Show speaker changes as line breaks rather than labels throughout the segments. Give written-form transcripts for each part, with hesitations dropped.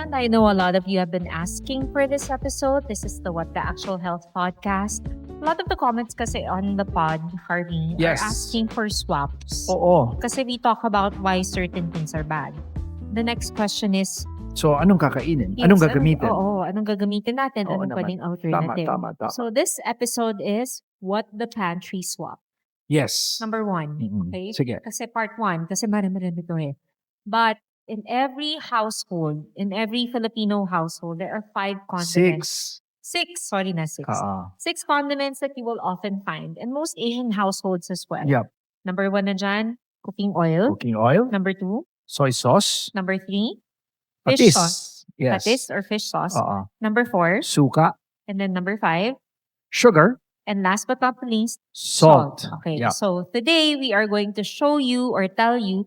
And I know a lot of you have been asking for this episode. This is the What the Actual Health podcast. A lot of the comments kasi on the pod, Harvey, are
Yes.
asking for swaps.
Oo.
Kasi we talk about why certain things are bad. The next question is,
So, anong kakainin? Anong gagamitin?
anong gagamitin natin?
Oo
Anong
naman.
pwedeng alternative?
Tama.
So this episode is What the Pantry Swap.
Yes.
Number 1.
Mm-mm.
Okay?
Sige.
Kasi part 1, kasi marami ito eh. But in every household, in every Filipino household, there are 5 condiments.
6.
6.
Oo.
6 condiments that you will often find in most Asian households as well.
Yep.
Number 1 na dyan, cooking oil.
Cooking oil.
Number 2,
Soy sauce.
number 3, fish
Patis.
sauce.
Yes.
Patis or fish sauce.
Oo.
Number 4,
Suka.
and then number 5,
Sugar.
and last but not least,
Salt.
Okay,
Yeah.
so today we are going to show you or tell you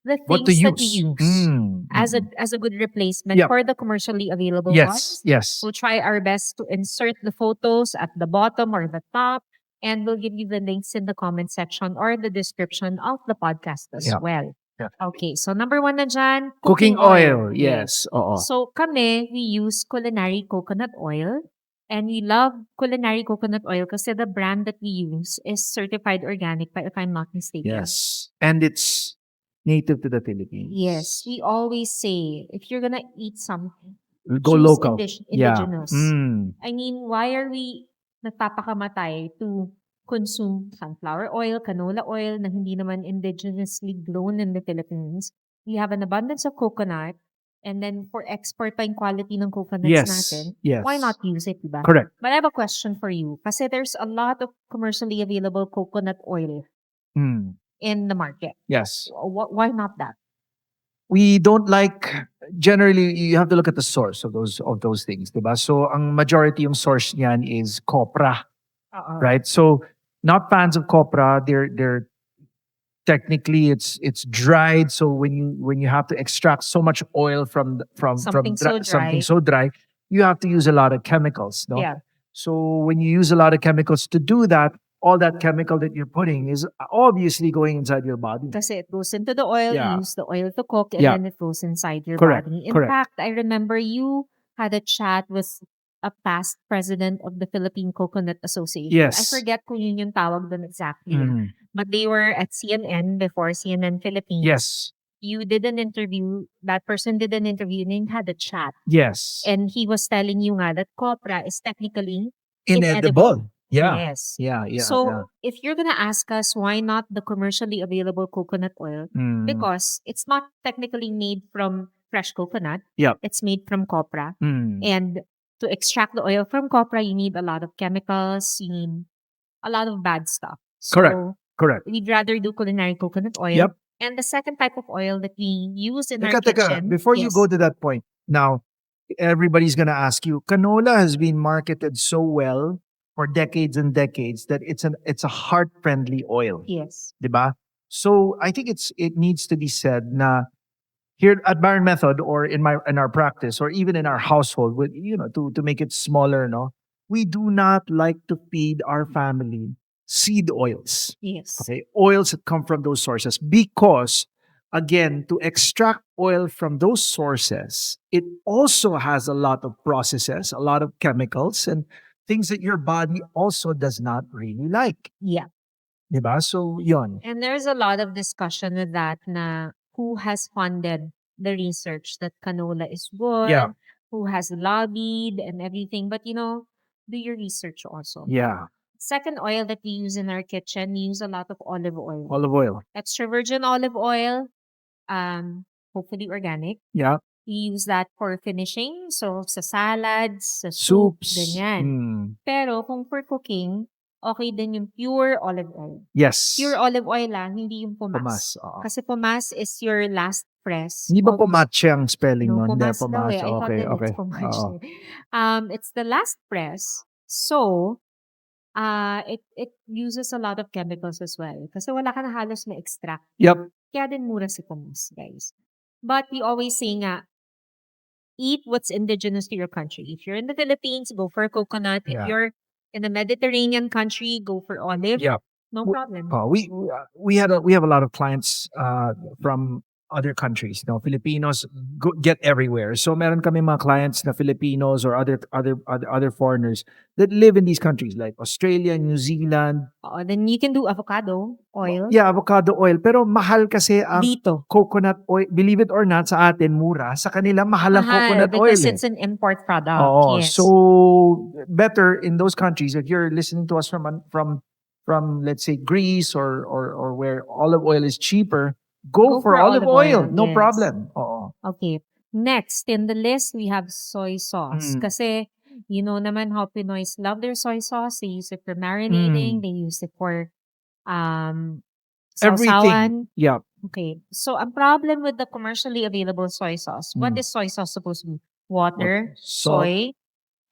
the
What to
things
use.
that we use as a good replacement
Yep.
for the commercially available ones.
Yes.
We'll try our best to insert the photos at the bottom or the top, and we'll give you the links in the comment section or the description of the podcast as
Yeah.
well.
Yeah.
Okay, so number 1 na dyan,
Cooking oil. Yes. Oo.
So kami, we use culinary coconut oil. And we love culinary coconut oil kasi the brand that we use is certified organic, if I'm not mistaken.
Yes. And it's native to the Philippines.
Yes. We always say, if you're gonna eat something,
Go
choose
local.
indigenous.
Yeah.
I mean, why are we nagpapakamatay to consume sunflower oil, canola oil na hindi naman indigenously grown in the Philippines? We have an abundance of coconut, and then for export pa yung quality ng coconuts
Yes.
natin,
Yes.
why not use it, diba?
Correct.
But I have a question for you. Kasi there's a lot of commercially available coconut oil in the market.
Yes.
Why not that?
We don't like, generally you have to look at the source of those things, diba? So ang majority yung source niyan is copra, right? So not fans of copra. They're technically it's dried. So when you have to extract so much oil from
Something
so dry, you have to use a lot of chemicals, no?
Yeah.
So when you use a lot of chemicals to do that, all that chemical that you're putting is obviously going inside your body.
Kasi it goes into the oil,
Yeah.
you use the oil to cook, and
Yeah.
then it goes inside your
Correct,
body. In
correct.
fact, I remember you had a chat with a past president of the Philippine Coconut Association.
Yes.
I forget kung yun yung tawag doon exactly.
Mhm.
But they were at CNN before, CNN Philippines.
Yes.
You did an interview, that person did an interview, and you had a chat.
Yes.
And he was telling you nga that copra is technically
Inedible. Yeah.
Yes.
Yeah.
So, if you're gonna ask us why not the commercially available coconut oil, because it's not technically made from fresh coconut.
Yep.
It's made from copra.
Mm.
And to extract the oil from copra, you need a lot of chemicals, you need a lot of bad stuff. So,
Correct.
we'd rather do culinary coconut oil.
Yep.
And the second type of oil that we use in our kitchen.
Teka, before you go to that point, now, everybody's gonna ask you, canola has been marketed so well for decades and decades that it's a heart-friendly oil.
Yes.
Diba? So I think it needs to be said na here at Baron Method or in our practice or even in our household, with to make it smaller, no, we do not like to feed our family seed oils.
Yes.
Okay, oils that come from those sources because again, to extract oil from those sources, it also has a lot of processes, a lot of chemicals, and things that your body also does not really like.
Yeah.
Diba? So, yon.
And there's a lot of discussion with that na who has funded the research that canola is good,
Yeah.
who has lobbied and everything. But, do your research also.
Yeah.
Second oil that we use in our kitchen, we use a lot of olive oil.
Olive oil.
Extra virgin olive oil, hopefully organic.
Yeah.
We use that for finishing. So, sa salads, sa
Soups.
ganyan. Pero kung for cooking, okay din yung pure olive oil.
Yes.
Pure olive oil lang, hindi yung pumas.
oo.
Kasi pumas is your last press.
Hindi ba pumache ang spelling
No,
nun?
pumas
Hindi,
daw eh. I thought
Okay,
that
okay.
it's pumas.
Oo.
It's the last press. So, it uses a lot of chemicals as well. Kasi wala ka na halos na extract.
Yep.
Kaya din mura si pumas, guys. But we always say nga, eat what's indigenous to your country. If you're in the Philippines, go for coconut. If
Yeah.
you're in a Mediterranean country, go for olive.
Yeah.
No problem.
We have a lot of clients from other countries. No, Filipinos get everywhere. So meron kami mga clients na Filipinos or other foreigners that live in these countries like Australia, New Zealand.
Then you can do avocado oil.
Yeah, avocado oil. Pero mahal kasi ang
Dito.
coconut oil. Believe it or not, sa atin mura. Sa kanila mahal ang coconut oil.
Because it's an import product.
Oo.
Yes.
So better in those countries if you're listening to us from let's say Greece or where olive oil is cheaper, go for olive oil. No
yes.
problem. Oo.
Okay. Next in the list, we have soy sauce. Kasi, you know naman how Pinoys love their soy sauce. They use it for marinating. They use it for
Everything.
sausawan.
Yeah.
Okay. So, ang problem with the commercially available soy sauce, what is soy sauce supposed to be? Water,
Salt.
soy,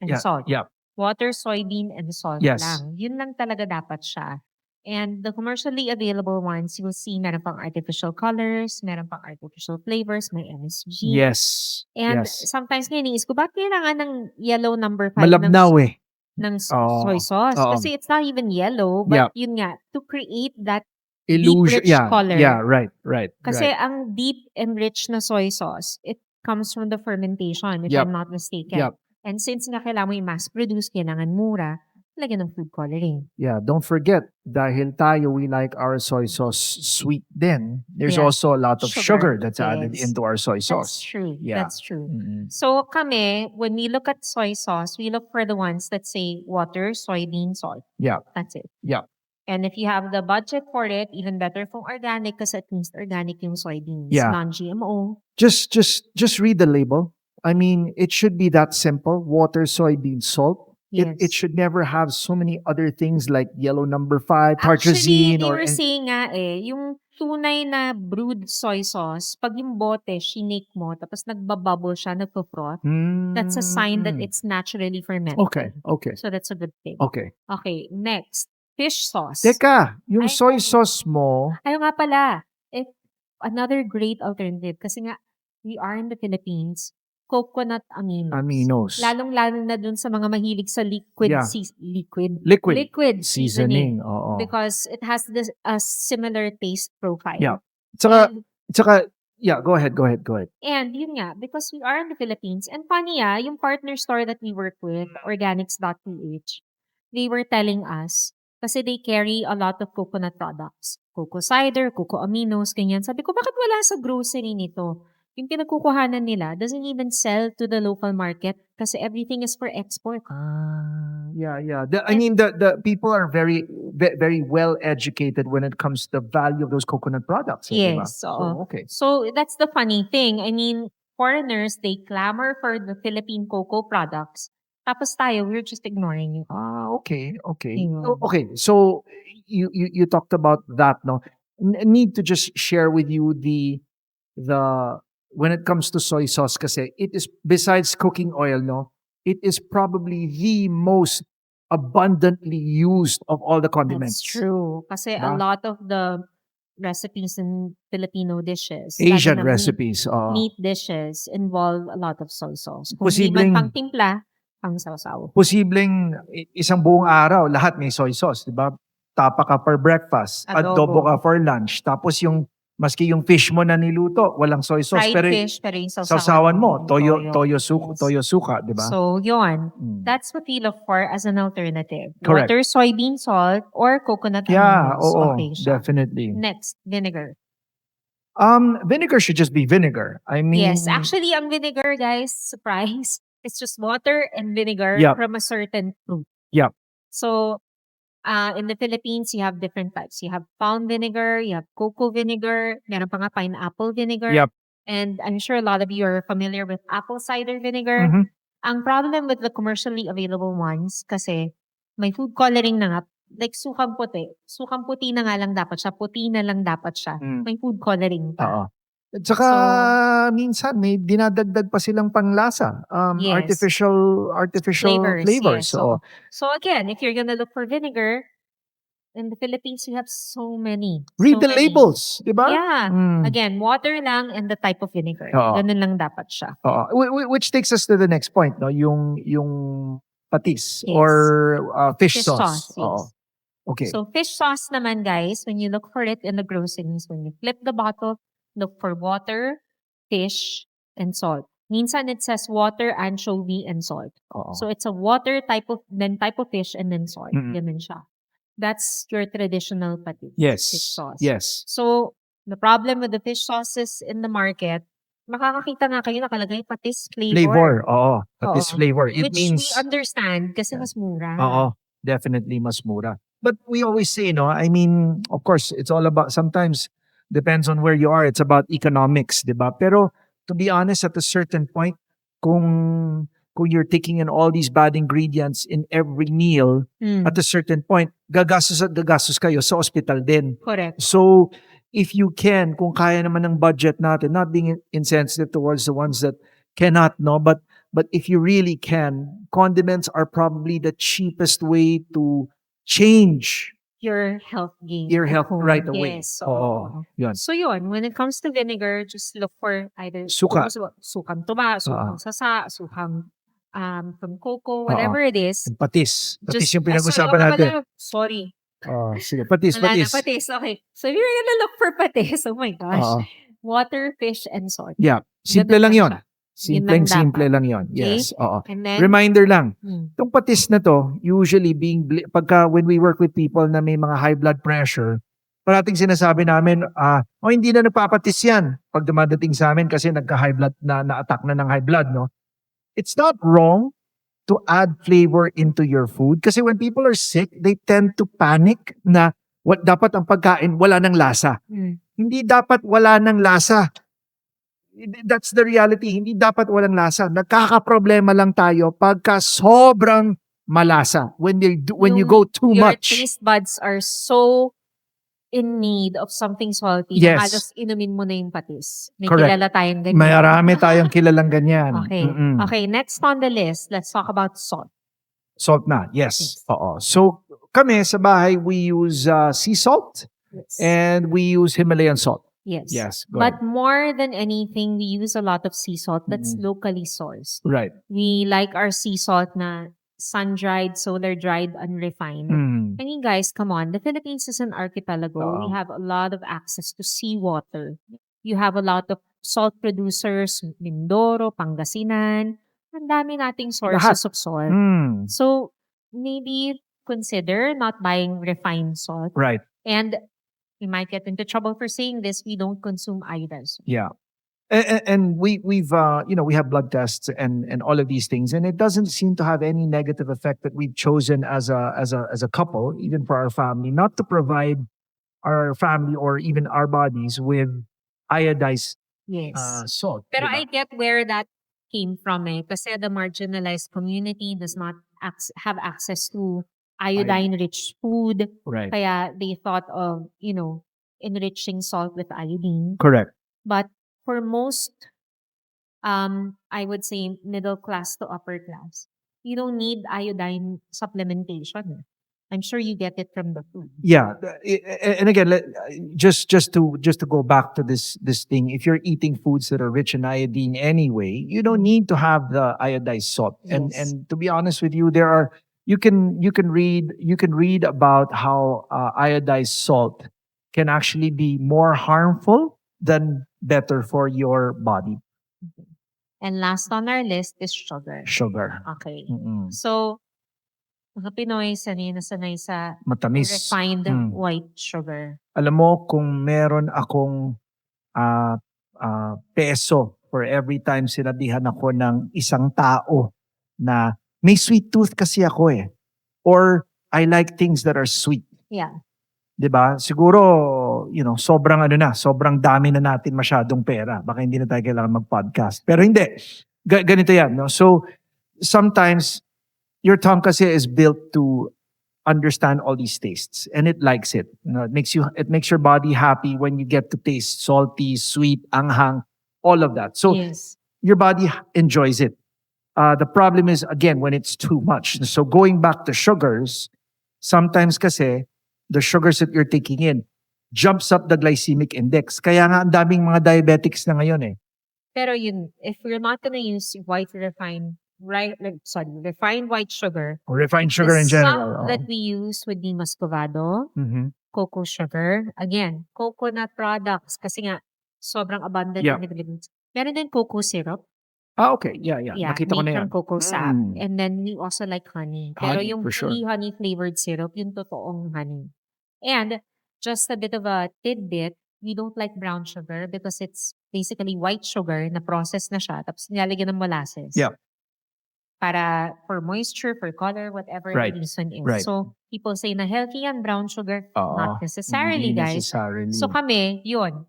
and salt.
Yeah.
Water, soybean, and salt
Yes.
lang. Yun lang talaga dapat siya. And the commercially available ones, you will see meron pang artificial colors, meron pang artificial flavors, may MSG.
Yes.
And
yes.
sometimes nga iniisip ko, bakit kailangan ng yellow number 5
Malabnaw
ng soy sauce?
Oo.
Kasi it's not even yellow, but yun nga, to create that
illusion.
deep, rich color.
Yeah, right.
Kasi ang deep and rich na soy sauce, it comes from the fermentation, if I'm not mistaken.
Yep.
And since nga kailangan mo i-mass produce, kailangan mura, lagyan ng food coloring.
Yeah, don't forget, dahil tayo, we like our soy sauce sweet din. There's
Yeah.
also a lot of sugar that's added
Yes.
into our soy sauce.
That's true.
Yeah.
That's true.
Mm-mm.
So kami, when we look at soy sauce, we look for the ones that say water, soybean, salt.
Yeah.
That's it.
Yeah.
And if you have the budget for it, even better kung organic kasi at least organic yung soybeans.
Yeah.
Non-GMO.
Just read the label. I mean, it should be that simple. Water, soybean, salt.
Yes.
It should never have so many other things like yellow number 5,
Actually,
tartrazine,
they
or
were saying nga yung tunay na brewed soy sauce, pag yung bote, shinake mo, tapos nagbabubble siya, nagpo-froth, that's a sign that it's naturally fermented.
Okay.
So that's a good thing.
Okay.
Okay, next. Fish sauce.
Teka, yung
Ay,
soy sauce mo,
Ayaw nga pala. Another great alternative kasi nga, we are in the Philippines, coconut aminos.
aminos.
Lalong-lalo na dun sa mga mahilig sa liquid
Yeah.
liquid seasoning.
Oo.
Because it has a similar taste profile.
Yeah. Tsaka,
And,
yeah, go ahead.
and yun nga, because we are in the Philippines, and funny yung partner store that we work with, organics.ph, they were telling us, kasi they carry a lot of coconut products. Cocoa cider, cocoa aminos, ganyan. Sabi ko, bakit wala sa grocery nito? Yung pinagkukuhanan nila doesn't even sell to the local market kasi everything is for export.
Yeah. I mean, the people are very well educated when it comes to the value of those coconut products. Diba?
Yes.
So, okay.
So that's the funny thing. I mean, foreigners, they clamor for the Philippine cocoa products. Tapos tayo, we're just ignoring it.
Okay.
Yeah.
Okay. So you talked about that, no? Need to just share with you the when it comes to soy sauce kasi it is, besides cooking oil, no, it is probably the most abundantly used of all the condiments.
That's true. Kasi a
Diba?
lot of the recipes in Filipino dishes,
Asian
lalo na
recipes.
meat dishes, involve a lot of soy sauce. Kung
Posibleng-
hindi man pang timpla, pang sausaw.
Posibleng isang buong araw, lahat may soy sauce, di ba? Tapa ka for breakfast, adobo ka for lunch, tapos yung maski yung fish mo na niluto, walang soy sauce.
Fried fish, pero yung
sausawan mo, toyo
Yes.
suka, di ba?
So, yun.
Mm.
That's what we look for as an alternative.
Correct.
Water, soybean salt, or coconut
Yeah,
aminos.
oo,
Okay siya.
definitely.
Next, vinegar.
Vinegar should just be vinegar. I mean,
Yes, actually, ang vinegar, guys, surprise, it's just water and vinegar
Yep.
from a certain fruit.
Yep.
So, in the Philippines, you have different types. You have palm vinegar, you have cocoa vinegar, meron pa nga pineapple vinegar.
Yep.
And I'm sure a lot of you are familiar with apple cider vinegar.
Mhm.
Ang problem with the commercially available ones, kasi may food coloring na nga, like sukang puti. Sukang puti na nga lang dapat siya, puti na lang dapat siya.
Mm.
May food coloring pa.
Oo. At saka, minsan, may dinadagdag pa silang panglasa.
Yes.
Artificial flavors.
yes.
Oo.
So again, if you're gonna look for vinegar, in the Philippines, we have so many.
Read
so
the
many.
labels, di ba?
Yeah.
Mm.
Again, water lang and the type of vinegar.
Oo.
Ganun lang dapat siya.
Oo. Which takes us to the next point, no? Yung patis
Yes.
or fish
Fish
sauce.
sauce, yes.
Oo. Okay.
So fish sauce naman, guys, when you look for it in the groceries, when you flip the bottle, look for water, fish, and salt. Minsan it says water, anchovy, and salt.
Oo.
So it's a water type of fish and then salt.
Mm-mm.
Ganun siya. That's your traditional patis.
Yes.
Fish sauce.
Yes.
So the problem with the fish sauces in the market, makakakita nga kayo nakalagay patis flavor.
Flavor. Oo. Patis
Oo.
flavor. It
Which
means,
we understand kasi mas mura.
oo, definitely mas mura. But we always say, no, I mean, of course, it's all about, sometimes, depends on where you are. It's about economics, di ba? Pero, to be honest, at a certain point, kung you're taking in all these bad ingredients in every meal,
Mm,
at a certain point, gagastos at gagastos kayo sa ospital din.
correct.
So, if you can, kung kaya naman ng budget natin, not being insensitive towards the ones that cannot, no, but if you really can, condiments are probably the cheapest way to change
Your health gain.
your
at
health
home.
right away.
Yes.
Oo. Yun.
So yun, when it comes to vinegar, just look for either
Suka.
sukang tuba, sukang sasa, sukang from cocoa, whatever it is.
Patis. Patis
Just-
yung pinag-usapan
sorry,
natin.
Sorry.
Sige, patis,
Wala na,
patis.
patis. Okay. So if you're gonna look for patis, oh my gosh.
Oo.
Water, fish, and salt.
Yeah. Simple
Ganun
lang yon.
siya. Yun lang
Simple
dapat.
lang yon. Yes. Oo.
And then,
Reminder lang.
mm,
Itong patis na to, usually pagka when we work with people na may mga high blood pressure, parating sinasabi namin, hindi na nagpapatis yan pag dumadating sa amin kasi nagka-high blood na-attack na ng high blood, no? It's not wrong to add flavor into your food kasi when people are sick, they tend to panic na dapat ang pagkain wala ng lasa.
mm,
Hindi dapat wala ng lasa. That's the reality. Hindi dapat walang lasa. Nagkakaproblema lang tayo pagka sobrang malasa. When you go too
your
much.
taste buds are so in need of something salty
Yes.
na halos inumin mo na yung patis. May
Correct.
kilala tayong ganyan.
Marami tayong kilalang ganyan.
Okay.
Mm-mm.
Okay, next on the list, let's talk about salt.
Salt na. Yes.
Yes.
Oo. So, kami sa bahay, we use sea salt
Yes.
and we use Himalayan salt.
Yes.
Yes. Go
But
ahead.
more than anything, we use a lot of sea salt that's locally sourced.
Right.
We like our sea salt na sun-dried, solar-dried, unrefined.
Mm.
I mean, guys, come on. The Philippines is an archipelago.
Oo.
We have a lot of access to seawater. You have a lot of salt producers, Mindoro, Pangasinan. Ang dami nating sources of salt.
Mm.
So, maybe consider not buying refined salt.
Right.
And we might get into trouble for saying this, we don't consume iodine.
Yeah. And we've we have blood tests and all of these things, and it doesn't seem to have any negative effect that we've chosen as a couple, even for our family, not to provide our family or even our bodies with iodized
Yes.
salt.
Pero
diba?
I get where that came from kasi the marginalized community does not have access to iodine-rich food.
Right.
Kaya they thought of, enriching salt with iodine.
Correct.
But for most, I would say middle class to upper class, you don't need iodine supplementation. I'm sure you get it from the food.
Yeah, and again, just to go back to this thing, if you're eating foods that are rich in iodine anyway, you don't need to have the iodized salt. And
Yes.
to be honest with you, you can read about how iodized salt can actually be more harmful than better for your body.
And last on our list is sugar.
Sugar.
Okay.
Mm-mm.
So, mga Pinoy, sanay na sanay sa
Matamis.
refined
Mm.
white sugar.
Alam mo, kung meron akong peso for every time sinabihan ako ng isang tao na may sweet tooth kasi ako or I like things that are sweet.
Yeah.
'Di ba? Siguro, sobrang dami na natin masyadong pera. Baka hindi na tayo kailangan mag-podcast. Pero hindi. Ganito yan, no? So, sometimes, your tongue kasi is built to understand all these tastes. And it likes it. It makes your body happy when you get to taste salty, sweet, anghang, all of that. So,
Yes.
your body enjoys it. The problem is, again, when it's too much. So, going back to sugars, sometimes kasi, the sugars that you're taking in jumps up the glycemic index. Kaya nga, ang daming mga diabetics na ngayon
Pero if we're not gonna use refined white sugar,
Or refined sugar
the
in general.
salt that we use would be muscovado,
Mhm.
cocoa sugar. Again, coconut products. Kasi nga, sobrang abundant
Yeah.
in the Philippines. Meron din cocoa syrup.
Okay. Yeah.
Yeah,
Nakita ko
made
na
from
yan.
cocoa sap.
Mm.
And then we also like honey. Pero
Honey,
yung
for sure.
fully honey flavored syrup, yung totoong honey. And just a bit of a tidbit, we don't like brown sugar because it's basically white sugar na process na siya tapos nilalagyan ng molasses.
Yeah.
Para for moisture, for color, whatever
Right.
the reason is.
Right.
So people say na healthy yan, brown sugar.
Oo.
Not necessarily,
Hindi
guys.
necessarily.
So kami, yun.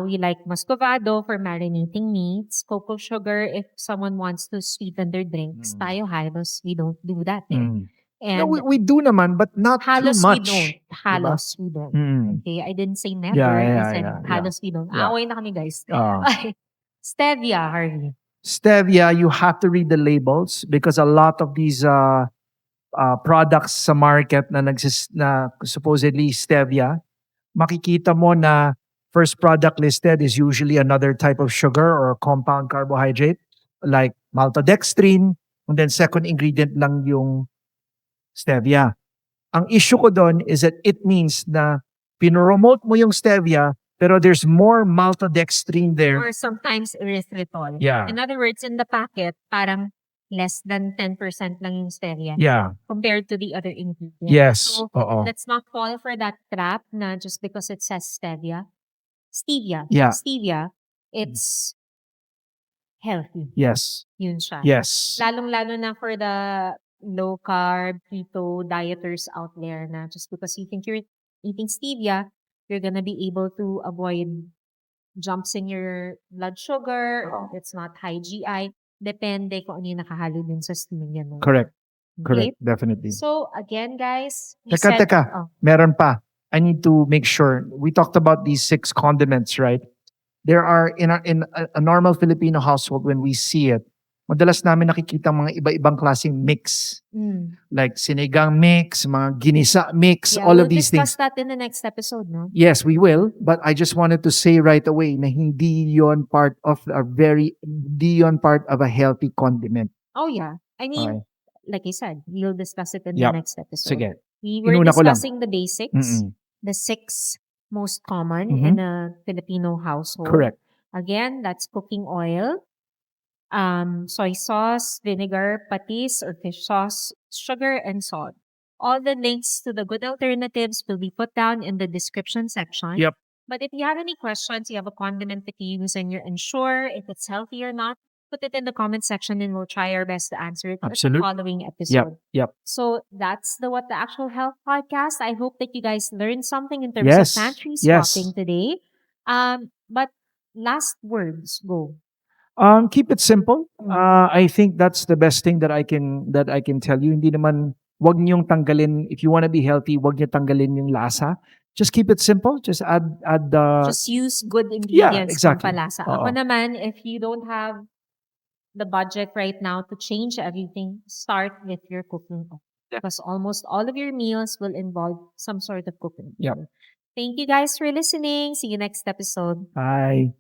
We like muscovado for marinating meats, cocoa sugar if someone wants to sweeten their drinks. Tayo halos, we don't do that.
Mm.
And
No, we do naman, but not too
halos
much.
we don't. Halos we don't.
Mm.
Okay, I didn't say never.
Yeah,
I said
yeah.
halos we don't.
Yeah.
Away na kami, guys.
Ah.
Stevia, Harvey.
Stevia, you have to read the labels because a lot of these products sa market na na supposedly stevia, makikita mo na first product listed is usually another type of sugar or compound carbohydrate like maltodextrin, and then second ingredient lang yung stevia. Ang issue ko doon is that it means na pinromote mo yung stevia pero there's more maltodextrin there.
Or sometimes erythritol.
Yeah.
In other words, in the packet, parang less than 10% lang yung stevia
Yeah.
compared to the other ingredients.
Yes.
So,
Oo.
let's not fall for that trap na just because it says stevia. Stevia.
Yeah.
Stevia, it's healthy.
Yes.
Yun siya.
Yes.
Lalong-lalo na for the low carb, keto dieters out there na just because you think you're eating stevia, you're gonna be able to avoid jumps in your blood sugar. It's not high GI. Depende kung ano yung nakahalo din sa stevia mo.
Correct.
Okay?
Correct. Definitely.
So, again, guys, we
Teka.
said, oh,
Meron pa. I need to make sure. We talked about these 6 condiments, right? There are in a normal Filipino household when we see it, madalas namin nakikita mga iba-ibang klaseng mix. Like sinigang mix, mga ginisa mix,
yeah,
all
we'll
of these
discuss
things.
that in the next episode, no?
Yes, we will. But I just wanted to say right away na hindi yon part of a healthy condiment.
Oh, yeah. I mean,
Okay.
like I said, we'll discuss it in
Yep.
the next episode.
Sige.
We were
Inuna ko lang.
discussing the basics,
Mm-mm.
the 6 most common
Mhm.
in a Filipino household.
Correct.
Again, that's cooking oil, soy sauce, vinegar, patis or fish sauce, sugar, and salt. All the links to the good alternatives will be put down in the description section.
Yep.
But if you have any questions, you have a condiment that you use and you're unsure if it's healthy or not, put it in the comment section and we'll try our best to answer it in the
Absolute.
following episode.
Yep.
So that's the What the Actual Health podcast. I hope that you guys learned something in terms
Yes.
of pantry
Yes.
swapping today. But last words, go.
Keep it simple. I think that's the best thing that I can tell you. Hindi naman wag niyong tanggalin if you want to be healthy, wag niyo tanggalin yung lasa. Just keep it simple. Just add
Just use good ingredients
exactly.
pampalasa.
Oo.
Ako naman, if you don't have the budget right now to change everything, start with your cooking oil.
Yeah.
Because almost all of your meals will involve some sort of cooking.
Yep.
Thank you guys for listening. See you next episode.
Bye.